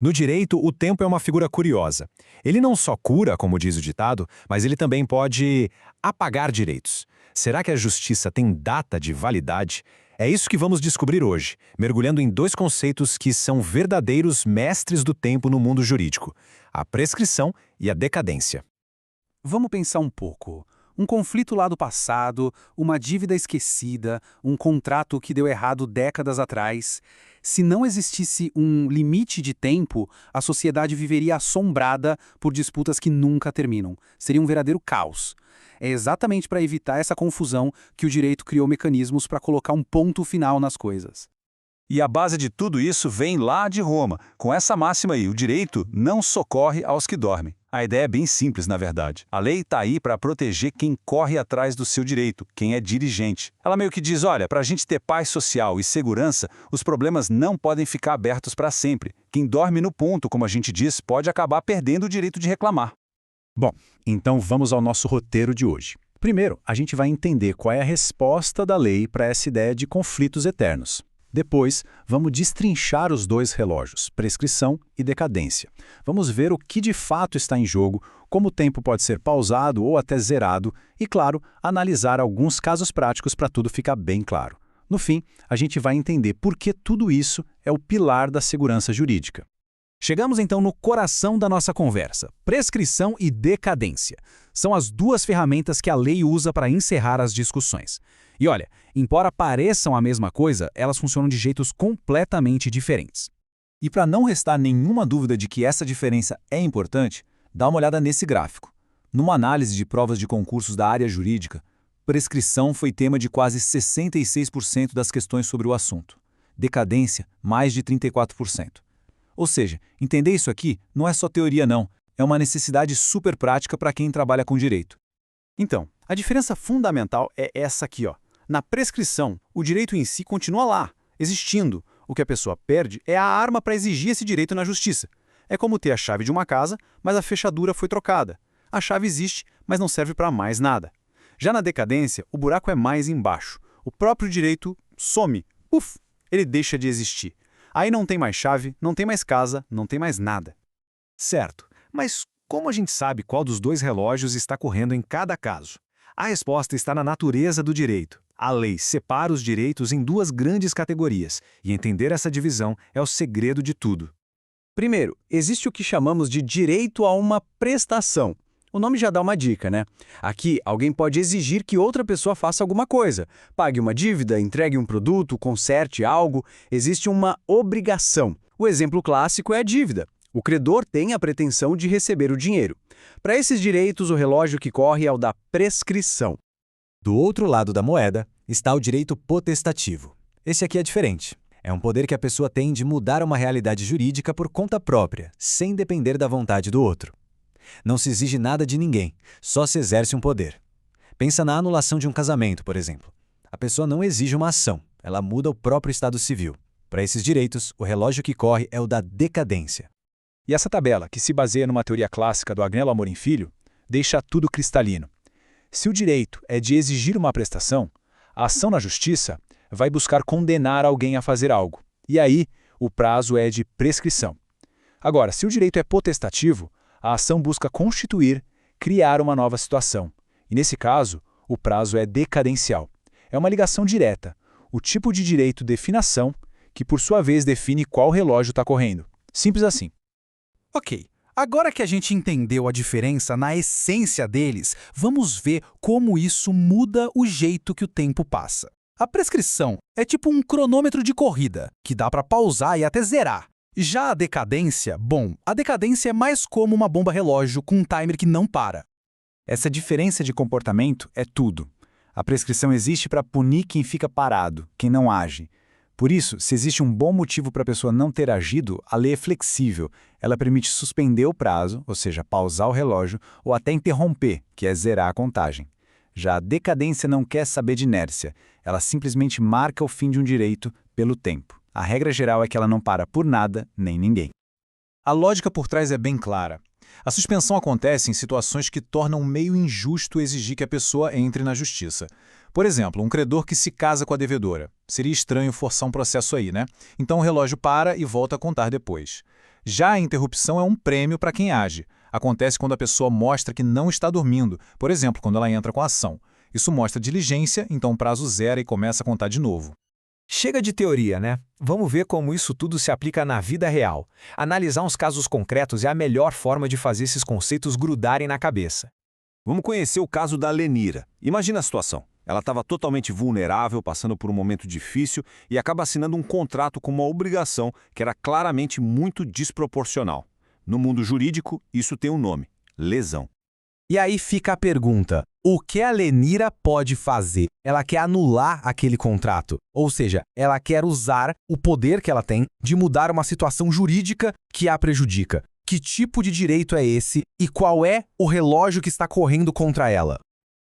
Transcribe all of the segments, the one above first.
No direito, o tempo é uma figura curiosa. Ele não só cura, como diz o ditado, mas ele também pode apagar direitos. Será que a justiça tem data de validade? É isso que vamos descobrir hoje, mergulhando em dois conceitos que são verdadeiros mestres do tempo no mundo jurídico: a prescrição e a decadência. Vamos pensar um pouco. Um conflito lá do passado, uma dívida esquecida, um contrato que deu errado décadas atrás. Se não existisse um limite de tempo, a sociedade viveria assombrada por disputas que nunca terminam. Seria um verdadeiro caos. É exatamente para evitar essa confusão que o direito criou mecanismos para colocar um ponto final nas coisas. E a base de tudo isso vem lá de Roma, com essa máxima aí: o direito não socorre aos que dormem. A ideia é bem simples, na verdade. A lei está aí para proteger quem corre atrás do seu direito, quem é dirigente. Ela meio que diz: olha, para a gente ter paz social e segurança, os problemas não podem ficar abertos para sempre. Quem dorme no ponto, como a gente diz, pode acabar perdendo o direito de reclamar. Bom, então vamos ao nosso roteiro de hoje. Primeiro, a gente vai entender qual é a resposta da lei para essa ideia de conflitos eternos. Depois, vamos destrinchar os dois relógios, prescrição e decadência. Vamos ver o que de fato está em jogo, como o tempo pode ser pausado ou até zerado e, claro, analisar alguns casos práticos para tudo ficar bem claro. No fim, a gente vai entender por que tudo isso é o pilar da segurança jurídica. Chegamos então no coração da nossa conversa: prescrição e decadência. São as duas ferramentas que a lei usa para encerrar as discussões. E olha, embora pareçam a mesma coisa, elas funcionam de jeitos completamente diferentes. E para não restar nenhuma dúvida de que essa diferença é importante, dá uma olhada nesse gráfico. Numa análise de provas de concursos da área jurídica, prescrição foi tema de quase 66% das questões sobre o assunto. Decadência, mais de 34%. Ou seja, entender isso aqui não é só teoria não, é uma necessidade super prática para quem trabalha com direito. Então, a diferença fundamental é essa aqui, ó. Na prescrição, o direito em si continua lá, existindo. O que a pessoa perde é a arma para exigir esse direito na justiça. É como ter a chave de uma casa, mas a fechadura foi trocada. A chave existe, mas não serve para mais nada. Já na decadência, o buraco é mais embaixo. O próprio direito some. Ele deixa de existir. Aí não tem mais chave, não tem mais casa, não tem mais nada. Certo, mas como a gente sabe qual dos dois relógios está correndo em cada caso? A resposta está na natureza do direito. A lei separa os direitos em duas grandes categorias, e entender essa divisão é o segredo de tudo. Primeiro, existe o que chamamos de direito a uma prestação. O nome já dá uma dica, né? Aqui, alguém pode exigir que outra pessoa faça alguma coisa. Pague uma dívida, entregue um produto, conserte algo. Existe uma obrigação. O exemplo clássico é a dívida. O credor tem a pretensão de receber o dinheiro. Para esses direitos, o relógio que corre é o da prescrição. Do outro lado da moeda está o direito potestativo. Esse aqui é diferente. É um poder que a pessoa tem de mudar uma realidade jurídica por conta própria, sem depender da vontade do outro. Não se exige nada de ninguém, só se exerce um poder. Pensa na anulação de um casamento, por exemplo. A pessoa não exige uma ação, ela muda o próprio estado civil. Para esses direitos, o relógio que corre é o da decadência. E essa tabela, que se baseia numa teoria clássica do Agnello Amorim Filho, deixa tudo cristalino. Se o direito é de exigir uma prestação, a ação na justiça vai buscar condenar alguém a fazer algo. E aí, o prazo é de prescrição. Agora, se o direito é potestativo, a ação busca constituir, criar uma nova situação. E nesse caso, o prazo é decadencial. É uma ligação direta. O tipo de direito define a ação, que por sua vez define qual relógio está correndo. Simples assim. Ok, agora que a gente entendeu a diferença na essência deles, vamos ver como isso muda o jeito que o tempo passa. A prescrição é tipo um cronômetro de corrida, que dá para pausar e até zerar. Já a decadência, a decadência é mais como uma bomba relógio com um timer que não para. Essa diferença de comportamento é tudo. A prescrição existe para punir quem fica parado, quem não age. Por isso, se existe um bom motivo para a pessoa não ter agido, a lei é flexível. Ela permite suspender o prazo, ou seja, pausar o relógio, ou até interromper, que é zerar a contagem. Já a decadência não quer saber de inércia. Ela simplesmente marca o fim de um direito pelo tempo. A regra geral é que ela não para por nada, nem ninguém. A lógica por trás é bem clara. A suspensão acontece em situações que tornam meio injusto exigir que a pessoa entre na justiça. Por exemplo, um credor que se casa com a devedora. Seria estranho forçar um processo aí, né? Então o relógio para e volta a contar depois. Já a interrupção é um prêmio para quem age. Acontece quando a pessoa mostra que não está dormindo, por exemplo, quando ela entra com a ação. Isso mostra diligência, então o prazo zera e começa a contar de novo. Chega de teoria, né? Vamos ver como isso tudo se aplica na vida real. Analisar uns casos concretos é a melhor forma de fazer esses conceitos grudarem na cabeça. Vamos conhecer o caso da Lenira. Imagina a situação. Ela estava totalmente vulnerável, passando por um momento difícil e acaba assinando um contrato com uma obrigação que era claramente muito desproporcional. No mundo jurídico, isso tem um nome: lesão. E aí fica a pergunta, o que a Lenira pode fazer? Ela quer anular aquele contrato, ou seja, ela quer usar o poder que ela tem de mudar uma situação jurídica que a prejudica. Que tipo de direito é esse e qual é o relógio que está correndo contra ela?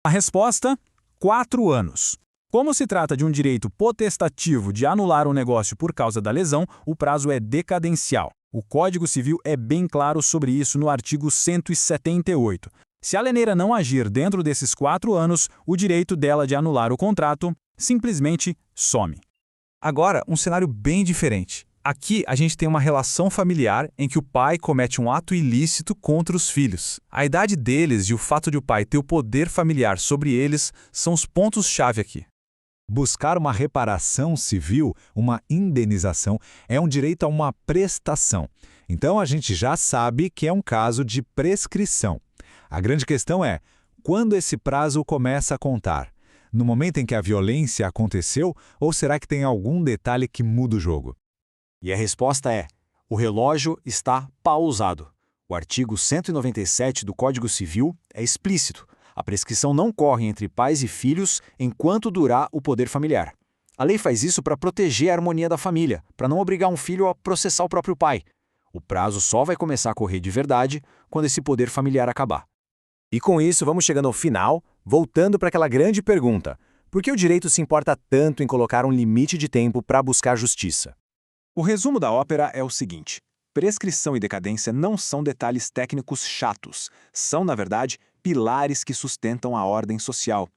A resposta: 4 anos. Como se trata de um direito potestativo de anular um negócio por causa da lesão, o prazo é decadencial. O Código Civil é bem claro sobre isso no artigo 178. Se a Lenira não agir dentro desses 4 anos, o direito dela de anular o contrato simplesmente some. Agora, um cenário bem diferente. Aqui a gente tem uma relação familiar em que o pai comete um ato ilícito contra os filhos. A idade deles e o fato de o pai ter o poder familiar sobre eles são os pontos-chave aqui. Buscar uma reparação civil, uma indenização, é um direito a uma prestação. Então a gente já sabe que é um caso de prescrição. A grande questão é, quando esse prazo começa a contar? No momento em que a violência aconteceu, ou será que tem algum detalhe que muda o jogo? E a resposta é: o relógio está pausado. O artigo 197 do Código Civil é explícito. A prescrição não corre entre pais e filhos enquanto durar o poder familiar. A lei faz isso para proteger a harmonia da família, para não obrigar um filho a processar o próprio pai. O prazo só vai começar a correr de verdade quando esse poder familiar acabar. E com isso, vamos chegando ao final, voltando para aquela grande pergunta: por que o direito se importa tanto em colocar um limite de tempo para buscar justiça? O resumo da ópera é o seguinte: prescrição e decadência não são detalhes técnicos chatos, são, na verdade, pilares que sustentam a ordem social.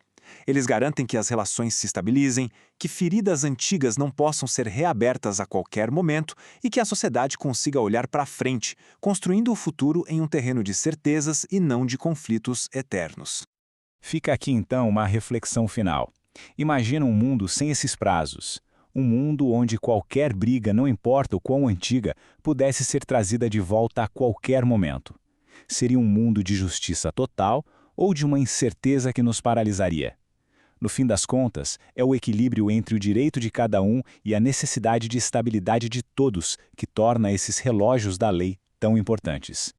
Eles garantem que as relações se estabilizem, que feridas antigas não possam ser reabertas a qualquer momento e que a sociedade consiga olhar para frente, construindo o futuro em um terreno de certezas e não de conflitos eternos. Fica aqui então uma reflexão final. Imagina um mundo sem esses prazos. Um mundo onde qualquer briga, não importa o quão antiga, pudesse ser trazida de volta a qualquer momento. Seria um mundo de justiça total ou de uma incerteza que nos paralisaria? No fim das contas, é o equilíbrio entre o direito de cada um e a necessidade de estabilidade de todos que torna esses relógios da lei tão importantes.